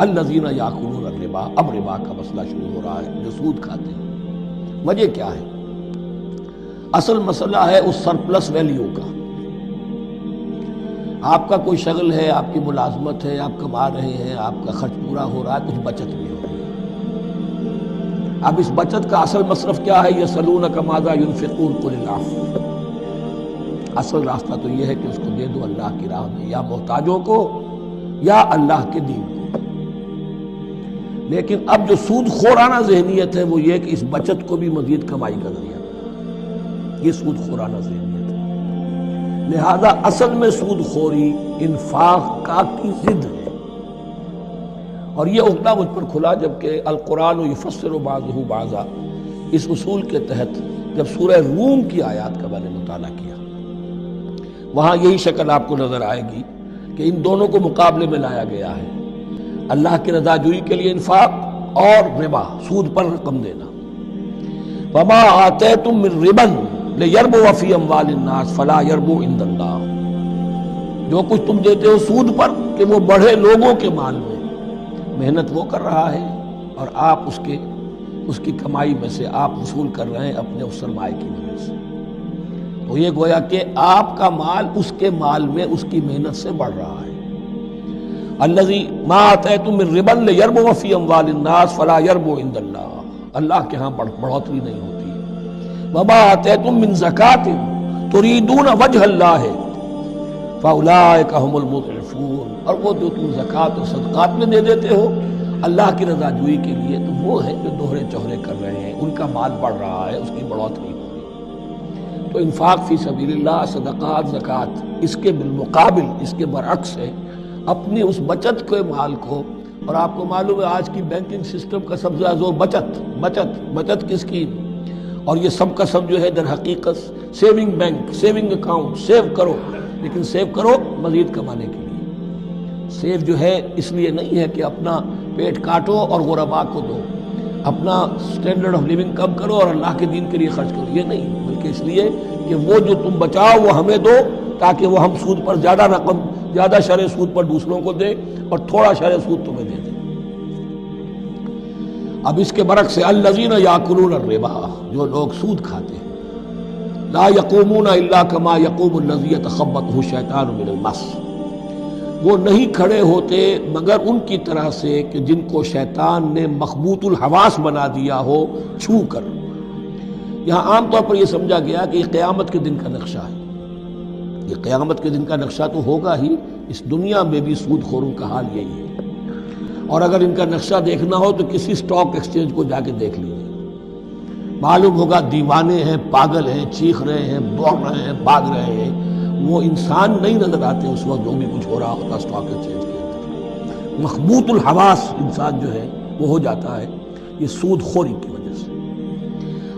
الذین یاکلون الربا، اب ربا کا مسئلہ شروع ہو رہا ہے، جو سود کھاتے ہیں۔ وجہ کیا ہے؟ اصل مسئلہ ہے اس سرپلس ویلیو کا۔ آپ کا کوئی شغل ہے، آپ کی ملازمت ہے، آپ کما رہے ہیں، آپ کا خرچ پورا ہو رہا ہے، کچھ بچت بھی ہو رہی ہے۔ اب اس بچت کا اصل مصرف کیا ہے؟ یسألونک ماذا ينفقون قل العفو۔ اصل راستہ تو یہ ہے کہ اس کو دے دو اللہ کی راہ میں، یا محتاجوں کو یا اللہ کے دین کو۔ لیکن اب جو سود خورانہ ذہنیت ہے وہ یہ کہ اس بچت کو بھی مزید کمائی کا ذریعہ، یہ سود خورانہ ذہنیت ہے۔ لہذا اصل میں سود خوری انفاق کا کی ضد ہے، اور یہ عقدہ مجھ پر کھلا جبکہ القرآن یفسر بعضہ بعضا، اس اصول کے تحت جب سورہ روم کی آیات کا میں نے مطالعہ کیا، وہاں یہی شکل آپ کو نظر آئے گی کہ ان دونوں کو مقابلے میں لایا گیا ہے۔ اللہ کی رضا جوئی کے لیے انفاق اور ربا، سود پر رقم دینا۔ وما آتیتم من ربا لیربو فی اموال الناس فلا یربو عند اللہ، جو کچھ تم دیتے ہو سود پر کہ وہ بڑھے لوگوں کے مال میں، محنت وہ کر رہا ہے اور آپ اس کی کمائی میں سے آپ وصول کر رہے ہیں اپنے اس سرمائے کی وجہ سے۔ تو یہ گویا کہ آپ کا مال اس کے مال میں اس کی محنت سے بڑھ رہا ہے۔ الذی ما آتیتم من ربا لیربو فی اموال الناس فلا یربو عند اللہ، اللہ کے ہاں بڑھوتری نہیں ہوتی۔ وما آتیتم من زکاۃ تریدون وجہ اللہ فاولئک هم المضعفون، اور وہ جو تم زکوٰۃ اور صدقات میں دے دیتے ہو اللہ کی رضا جوئی کے لیے، تو وہ ہے جو دوہرے چوہرے کر رہے ہیں، ان کا مال بڑھ رہا ہے، اس کی بڑھوتری ہو رہی ہے۔ تو انفاق فی سبیل اللہ، صدقات، زکوٰۃ، اس کے بالمقابل، اس کے برعکس ہے اپنی اس بچت کے مال کو۔ اور آپ کو معلوم ہے آج کی بینکنگ سسٹم کا سب سے زیادہ زور بچت کی اسکیم، اور یہ سب کا سب جو ہے در حقیقت saving bank, saving account, save کرو، لیکن سیو کرو مزید کمانے کے لیے۔ سیو جو ہے اس لیے نہیں ہے کہ اپنا پیٹ کاٹو اور غرباء کو دو، اپنا سٹینڈرڈ آف لیونگ کم کرو اور اللہ کے دین کے لیے خرچ کرو، یہ نہیں، بلکہ اس لیے کہ وہ جو تم بچاؤ وہ ہمیں دو، تاکہ وہ ہم سود پر زیادہ رقم، زیادہ شرح سود پر دوسروں کو دے اور تھوڑا شرح سود تمہیں دے دے۔ اب اس کے برعکس سے الذین یاکلون الربا، جو لوگ سود کھاتے ہیں، لا یقومون الا کما یقوم الذی یتخبطہ الشیطان من المس، وہ نہیں کھڑے ہوتے مگر ان کی طرح سے کہ جن کو شیطان نے مخبوط الحواس بنا دیا ہو چھو کر۔ یہاں عام طور پر یہ سمجھا گیا کہ یہ قیامت کے دن کا نقشہ ہے، یہ قیامت کے دن کا نقشہ تو ہوگا ہی، اس دنیا میں بھی سود خوروں کا حال یہی ہے۔ اور اگر ان کا نقشہ دیکھنا ہو تو کسی سٹاک ایکسچینج کو جا کے دیکھ لیجیے، معلوم ہوگا دیوانے ہیں، پاگل ہیں، چیخ رہے ہیں، دوڑ رہے ہیں، بھاگ رہے ہیں، وہ انسان نہیں نظر آتے اس وقت جو بھی کچھ ہو رہا ہوتا سٹاک ایکسچینج کے اندر۔ مخبوط الحواس انسان جو ہے وہ ہو جاتا ہے، یہ سود خوری کی وجہ سے۔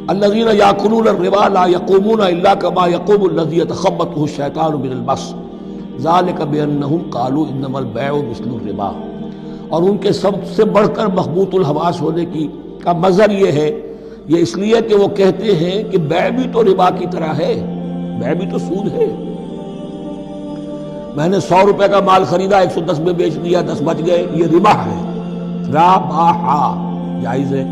الذین یاکلون الربا لا یقومون الا کما یقوم الذی یتخبطہ الشیطان من المس ذلک بانہم قالوا انما البیع مثل الربا، اور ان کے سب سے بڑھ کر مخبوط الحواس ہونے کی کا مظہر یہ ہے، یہ اس لیے کہ وہ کہتے ہیں کہ بیع بھی تو ربا کی طرح ہے، بیع بھی تو سود ہے۔ میں نے 100 روپے کا مال خریدا، 110 میں بیچ دیا، 10 بچ گئے، یہ ربا ہے، ربا جائز ہے۔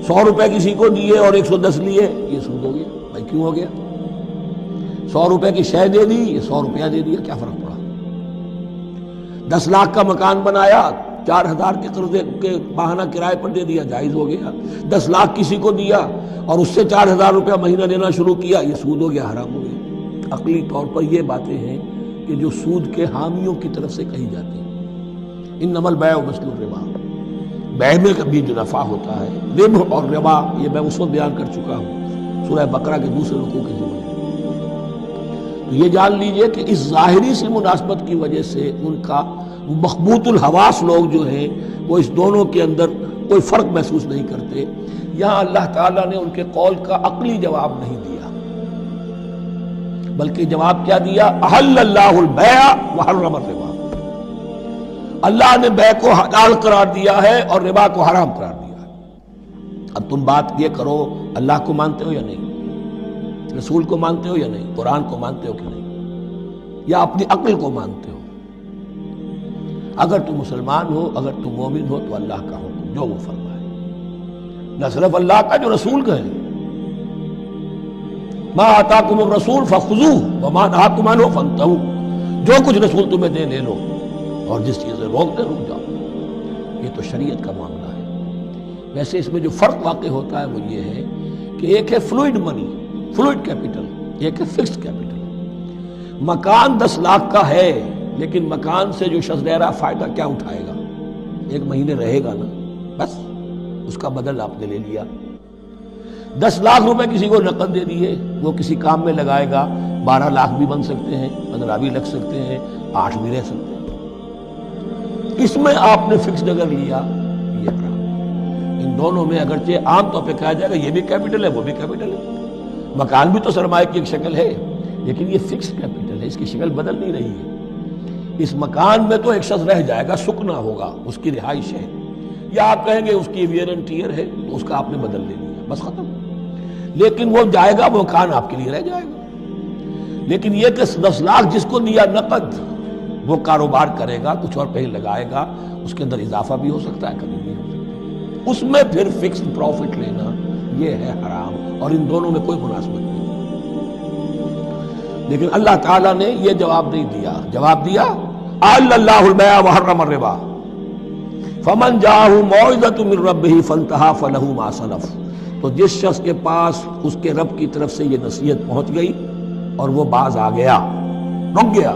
100 روپے کسی کو دیے اور 110 لیے، یہ سود ہو گیا۔ بھائی کیوں ہو گیا؟ 100 روپے کی شے دے دی، یہ 100 روپیہ دے دیا، کیا فرق پڑا؟ 10 لاکھ کا مکان بنایا، 4000 کے قرضے کے ماہانہ کرائے پر دے دیا، جائز ہو گیا۔ 10 لاکھ کسی کو دیا اور اس سے 4000 روپیہ مہینہ دینا شروع کیا، یہ سود ہو گیا، حرام ہو گیا۔ عقلی طور پر یہ باتیں ہیں کہ جو سود کے حامیوں کی طرف سے کہی جاتی ہیں۔ انما البیع مثل الربا، بیع میں کبھی جو نفع ہوتا ہے، ربح اور ربا یہ میں اس وقت بیان کر چکا ہوں سورہ بقرہ کے دوسرے رکوع کے ضمن میں۔ تو یہ جان لیجئے کہ اس ظاہری سی مناسبت کی وجہ سے ان کا مخبوط الحواس لوگ جو ہیں وہ اس دونوں کے اندر کوئی فرق محسوس نہیں کرتے۔ یہاں اللہ تعالیٰ نے ان کے قول کا عقلی جواب نہیں دیا، بلکہ جواب کیا دیا؟ احل اللہ البیع وحرم الربا، اللہ نے بیع کو حلال قرار دیا ہے اور ربا کو حرام قرار دیا ہے۔ اب تم بات یہ کرو، اللہ کو مانتے ہو یا نہیں؟ رسول کو مانتے ہو یا نہیں؟ قرآن کو مانتے ہو کہ نہیں؟ یا اپنی عقل کو مانتے ہو؟ اگر تم مسلمان ہو، اگر تم مومن ہو تو اللہ کا حکم جو وہ فرمائے، نہ صرف اللہ کا، جو رسول کا ہے، ما آتاکم الرسول فخذوہ وما نہاکم عنہ فانتہوا، جو کچھ رسول تمہیں دے لے لو، اور جس چیز سے روک دے رک جاؤ۔ یہ تو شریعت کا معاملہ ہے۔ ویسے اس میں جو فرق واقع ہوتا ہے وہ یہ ہے کہ ایک ہے فلوئڈ منی، فلوئڈ کیپٹل، ایک ہے فکسڈ کیپٹل۔ مکان 10 لاکھ کا ہے، لیکن مکان سے جو شخص رہ رہا فائدہ کیا اٹھائے گا؟ 1 مہینے رہے گا نا، بس اس کا بدل آپ نے لے لیا۔ 10 لاکھ روپے کسی کو نقد دے دیے، وہ کسی کام میں لگائے گا، 12 لاکھ بھی بن سکتے ہیں، 15 بھی لگ سکتے ہیں، 8 بھی رہ سکتے ہیں۔ اس میں آپ نے فکسڈ اگر لیا، یہ حرام۔ ان دونوں میں اگرچہ عام طور پہ کہا جائے گا یہ بھی کیپٹل ہے وہ بھی کیپٹل ہے، مکان بھی تو سرمایہ کی ایک شکل ہے، لیکن یہ فکسڈ کیپٹل ہے، اس کی شکل بدل نہیں رہی ہے۔ اس مکان میں تو ایک شخص رہ جائے گا، سکنا ہوگا، اس کی رہائش ہے، یا آپ کہیں گے اس کی ویئر اینڈ ٹیئر ہے تو اس کا آپ نے بدل لے لیا، بس ختم۔ لیکن وہ جائے گا، وہ مکان آپ کے لیے رہ جائے گا۔ لیکن یہ کہ 10 لاکھ جس کو دیا نقد، وہ کاروبار کرے گا، کچھ اور کہیں لگائے گا، اس کے اندر اضافہ بھی ہو سکتا ہے، کمی بھی ہو سکتا ہے، اس میں پھر فکسڈ پروفٹ لینا یہ ہے حرام، اور ان دونوں میں کوئی مناسبت نہیں۔ لیکن اللہ تعالیٰ نے یہ جواب نہیں دیا، جواب دیا احل اللہ البیع وحرم الربا فمن جاءہ موعظۃ من ربہ فانتہی فلہ ما سلف، تو جس شخص کے پاس اس کے رب کی طرف سے یہ نصیحت پہنچ گئی اور وہ باز آ گیا، رک گیا،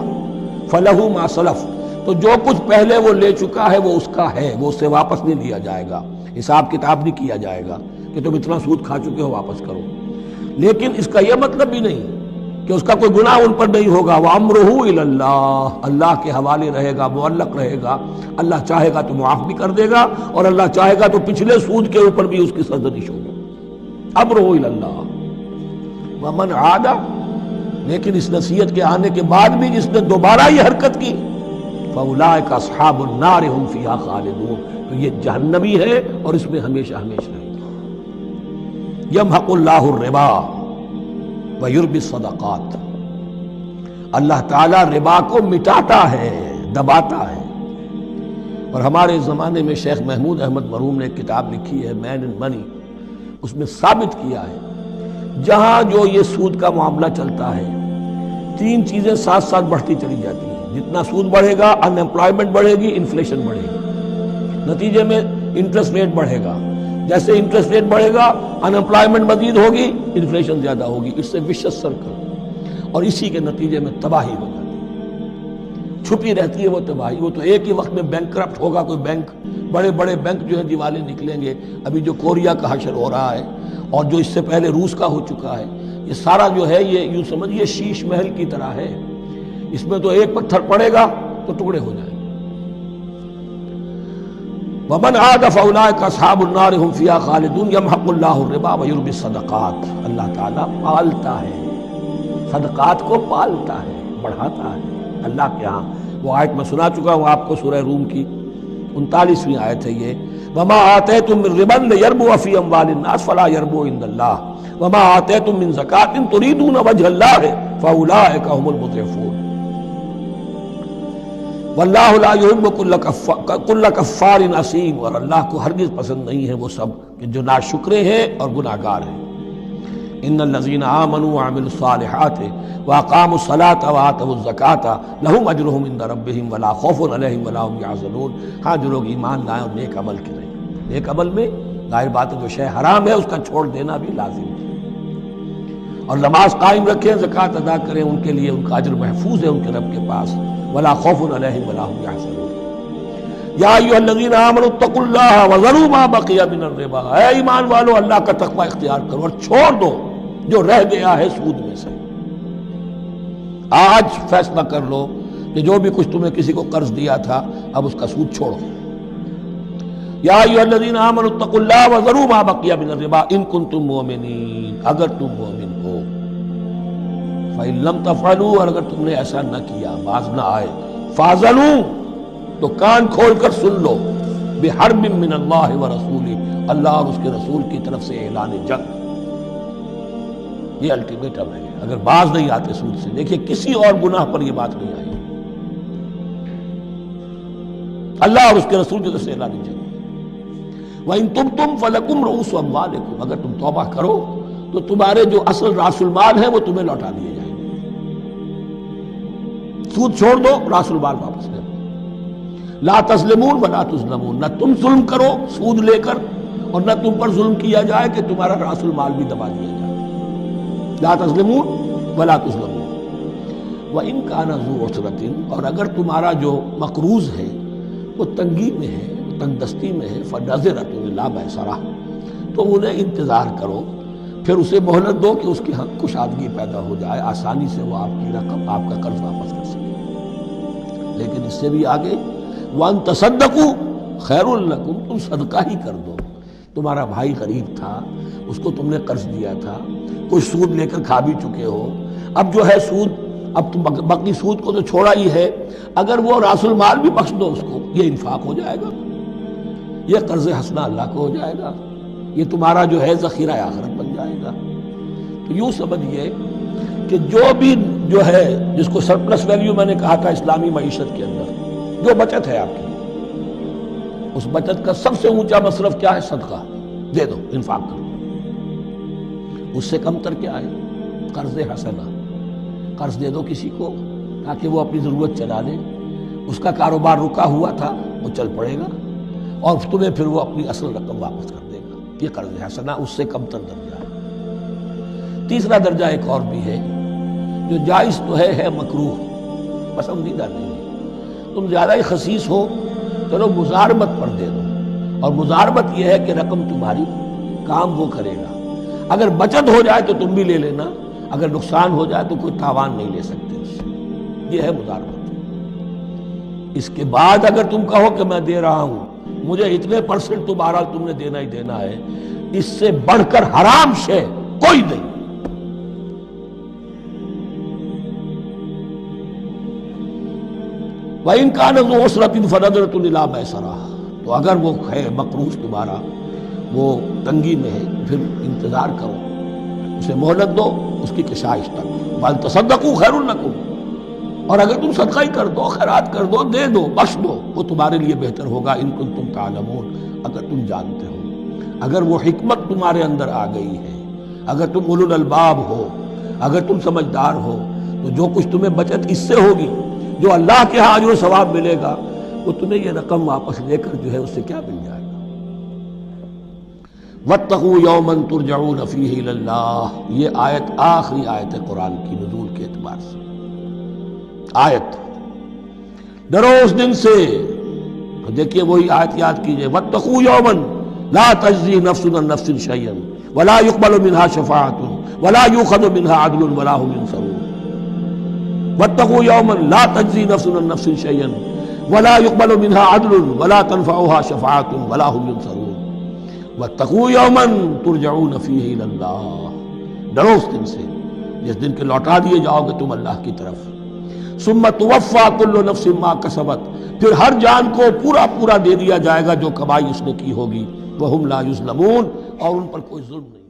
فلہ ما سلف، تو جو کچھ پہلے وہ لے چکا ہے وہ اس کا ہے، وہ اس سے واپس نہیں لیا جائے گا، حساب کتاب نہیں کیا جائے گا کہ تم اتنا سود کھا چکے ہو واپس کرو۔ لیکن اس کا یہ مطلب بھی نہیں کہ اس کا کوئی گناہ ان پر نہیں ہوگا، وَأَمْرُهُ إِلَى اللَّهِ، اللہ کے حوالے رہے گا، معلق رہے گا، اللہ چاہے گا تو معاف بھی کر دے گا، اور اللہ چاہے گا تو پچھلے سود کے اوپر بھی اس کی سرزنش ہوگی۔ أَمْرُهُ إِلَى اللَّهِ وَمَنْ عَادَ، لیکن اس نصیحت کے آنے کے بعد بھی جس نے دوبارہ یہ حرکت کی، فَأُولَٰئِكَ أَصْحَابُ النَّارِ هُمْ فِيهَا خَالِدُونَ، تو یہ جہنمی ہے اور اس میں ہمیشہ ہمیشہ رہے گا۔ يَمْحَقُ اللَّهُ الرِّبَا وَيُرْبِي الصَّدَقَاتِ، اللہ تعالیٰ ربا کو مٹاتا ہے، دباتا ہے۔ اور ہمارے زمانے میں شیخ محمود احمد مرحوم نے ایک کتاب لکھی ہے مین اینڈ منی، اس میں ثابت کیا ہے جہاں جو یہ سود کا معاملہ چلتا ہے 3 چیزیں ساتھ ساتھ بڑھتی چلی جاتی ہیں۔ جتنا سود بڑھے گا ان امپلائمنٹ بڑھے گی، انفلیشن بڑھے گی، نتیجے میں انٹرسٹ ریٹ بڑھے گا، جیسے انٹرسٹ ریٹ بڑھے گا ان امپلائمنٹ مزید ہوگی، انفلیشن زیادہ ہوگی، اس سے وشس سرکل، اور اسی کے نتیجے میں تباہی ہو جاتی ہے، چھپی رہتی ہے وہ تباہی۔ وہ تو ایک ہی وقت میں بینک کرپٹ ہوگا، کوئی بینک، بڑے بڑے بینک جو ہیں دیوالے نکلیں گے، ابھی جو کوریا کا حشر ہو رہا ہے اور جو اس سے پہلے روس کا ہو چکا ہے، یہ سارا جو ہے یہ یوں سمجھیے شیش محل کی طرح ہے، اس میں تو ایک پتھر پڑے گا تو ٹکڑے ہو جائیں گے۔ وَمَنْ عَادَ فَأُولَٰئِكَ أَصْحَابُ النَّارِ هُمْ فِيهَا خَالِدُونَ يَمْحَقُ اللَّهُ الرِّبَا وَيُرْبِي الصَّدَقَاتِ، اللہ تعالیٰ پالتا ہے، صدقات کو پالتا ہے، بڑھاتا ہے اللہ کے ہاں۔ وہ آیت میں سنا چکا ہوں آپ کو، سورہ روم کی 39ویں آیت ہے یہ، وَمَا آتَيْتُم مِّن رِّبًا لِّيَرْبُوَ فِي أَمْوَالِ النَّاسِ فَلَا يَرْبُو عِندَ اللَّهِ وَمَا آتَيْتُم مِّن زَكَاةٍ تُرِيدُونَ وَجْهَ اللَّهِ فَأُولَٰئِكَ هُمُ الْمُضْعِفُونَ واللہ لا یحب کل کفار اثیم، اور اللہ کو ہرگز پسند نہیں ہے وہ سب کہ جو ناشکرے ہیں اور گناہ گار ہیں۔ ان الذین آمنوا وعملوا الصالحات واقاموا الصلاة وآتوا الزکاة لہم اجرہم عند ربہم ولا خوف علیہم ولا هم یحزنون۔ ہاں جو لوگ ایمان لائیں اور نیک عمل کریں، نیک عمل میں ظاہر بات ہے جو شے حرام ہے اس کا چھوڑ دینا بھی لازم ہے، اور نماز قائم رکھیں، زکوٰۃ ادا کریں، ان کے لیے ان کا اجر محفوظ ہے ان کے رب کے پاس، ولا خوف علیہم ولا هم یحزنون۔ یا ایھا الذین آمنوا اتقوا اللہ وذروا ما بقی من الربا، اے ایمان والو اللہ کا تقوی اختیار کرو اور چھوڑ دو جو رہ گیا ہے سود میں سے۔ آج فیصلہ کر لو کہ جو بھی کچھ تمہیں کسی کو قرض دیا تھا اب اس کا سود چھوڑو۔ یا ایھا الذین آمنوا اتقوا اللہ وذروا ما بقی من الربا ان کنتم مؤمنین، اگر تم مومن ہو، فَإِن لَمْ تَفْعَلُوا، اور اگر تم نے ایسا نہ کیا، باز نہ آئے، فَاعْذَنُوا، تو کان کھول کر سن لو، بِحَرْبٍ مِّنَ اللَّهِ وَرَسُولِهِ، اللہ اور اس کے رسول کی طرف سے اعلان جنگ۔ یہ الٹیمیٹم ہے اگر باز نہیں آتے سود سے۔ دیکھیے کسی اور گناہ پر یہ بات نہیں آئی، اللہ اور اس کے رسول کی طرف سے اعلانی جنگ۔ وَإِن تُبْتُمْ فَلَكُمْ رُءُوسُ أَمْوَالِكُمْ، اگر تم توبہ کرو تو تمہارے جو اصل راس المال ہیں وہ تمہیں لوٹا دیے جائیں گے۔ سود چھوڑ دو، راس المال واپس لے لو۔ لا تظلمون ولا تظلمون، نہ تم ظلم کرو سود لے کر اور نہ تم پر ظلم کیا جائے کہ تمہارا راس المال بھی دبا دیا جائے۔ لا تظلمون ولا تظلمون۔ وَإِن كَانَ ذُو عُسْرَةٍ، اور اگر تمہارا جو مقروض ہے وہ تنگی میں ہے، تنگ دستی میں ہے، فَنَظِرَةٌ إِلَىٰ مَيْسَرَةٍ، تو انہیں انتظار کرو، پھر اسے مہلت دو کہ اس کی کشادگی پیدا ہو جائے، آسانی سے وہ آپ کی رقم، آپ کا قرض واپس کر سکے۔ لیکن اس سے بھی آگے وَأَن تَصَدَّقُوا خَيْرٌ لَكُمْ، تم صدقہ ہی کر دو۔ تمہارا بھائی غریب تھا، اس کو تم نے قرض دیا تھا، کچھ سود لے کر کھا بھی چکے ہو، اب جو ہے سود، اب تم باقی سود کو تو چھوڑا ہی ہے، اگر وہ راس المال بھی بخش دو اس کو، یہ انفاق ہو جائے گا، یہ قرض حسنہ اللہ کو ہو جائے گا، یہ تمہارا جو ہے ذخیرہ آخرت بن جائے گا۔ تو یوں سمجھیے کہ جو بھی جو ہے جس کو سرپلس ویلیو میں نے کہا تھا اسلامی معیشت کے اندر، جو بچت ہے آپ کی، اس بچت کا سب سے اونچا مصرف کیا ہے؟ صدقہ دے دو، انفاق کرو۔ اس سے کم تر کیا ہے؟ قرض حسنہ، قرض دے دو کسی کو تاکہ وہ اپنی ضرورت چلا لے، اس کا کاروبار رکا ہوا تھا وہ چل پڑے گا اور تمہیں پھر وہ اپنی اصل رقم واپس کر دے گا۔ یہ قرض حسنہ اس سے کم تر درجہ ہے۔ تیسرا درجہ ایک اور بھی ہے جو جائز تو ہے مکروہ، پسندیدہ نہیں ہے۔ تم زیادہ ہی خسیس ہو، چلو مزاربت پر دے دو، اور مزاربت یہ ہے کہ رقم تمہاری کام وہ کرے گا، اگر بچت ہو جائے تو تم بھی لے لینا، اگر نقصان ہو جائے تو کوئی تاوان نہیں لے سکتے اس سے، یہ ہے مزاربت۔ اس کے بعد اگر تم کہو کہ میں دے رہا ہوں، مجھے اتنے پرسنٹ تو بہرحال تم نے دینا ہی دینا ہے، اس سے بڑھ کر حرام شے کوئی نہیں۔ وَإِن كَانَ ذُو عُسْرَةٍ فَنَظِرَةٌ إِلَىٰ مَيْسَرَةٍ، تو اگر وہ ہے مقروض تمہارا، وہ تنگی میں ہے، پھر انتظار کرو، اسے مہلت دو اس کی کشائش تک۔ وَأَن تَصَدَّقُوا خَيْرٌ لَكُمْ، اور اگر تم صدقہ ہی کر دو، خیرات کر دو، دے دو، بخش دو، وہ تمہارے لیے بہتر ہوگا، ان کنتم تعلمون، اگر تم جانتے ہو، اگر وہ حکمت تمہارے اندر آ گئی ہے، اگر تم اولو الالباب ہو، اگر تم سمجھدار ہو، تو جو کچھ تمہیں بچت اس سے ہوگی، جو اللہ کے ہاں اجر و ثواب ملے گا، وہ تمہیں یہ رقم واپس لے کر جو ہے اس سے کیا مل جائے گا۔ وَاتَّقُوا يَوْمًا تُرْجَعُونَ فِيهِ إِلَى اللَّهِ، یہ آیت آخری آیت ہے قرآن کی نزول کے اعتبار سے۔ آیت ڈرو اس دن سے، تو دیکھیے وہی آیت یاد کیجئے، وَاتَّقُوا يَوْمًا لَا تَجْزِي نَفْسٌ عَن نَفْسٍ شَيْئًا وَلَا يُقْبَلُ مِنْهَا شَفَاعَةٌ وَلَا يُؤْخَذُ مِنْهَا عَدْلٌ وَلَا هُمْ يُنصَرُونَ۔ وَاتَّقُوا يَوْمًا لَا تَجْزِي نَفْسٌ عَن نَفْسٍ شَيْئًا وَلَا يُقْبَلُ مِنْهَا عَدْلٌ وَلَا تَنفَعُهَا شَفَاعَةٌ وَلَا هُمْ يُنصَرُونَ۔ وَاتَّقُوا يَوْمًا تُرْجَعُونَ فِيهِ إِلَى اللَّهِ، ڈرو اس دن سے جس دن کے لوٹا دیے جاؤ گے تم اللہ کی طرف۔ ثُمَّ تُوَفَّىٰ كُلُّ نَفْسٍ مَا كَسَبَتْ، پھر ہر جان کو پورا پورا دے دیا جائے گا جو کمائی اس نے کی ہوگی، وَهُمْ لَا يُظْلَمُونَ، اور ان پر کوئی ظلم نہیں۔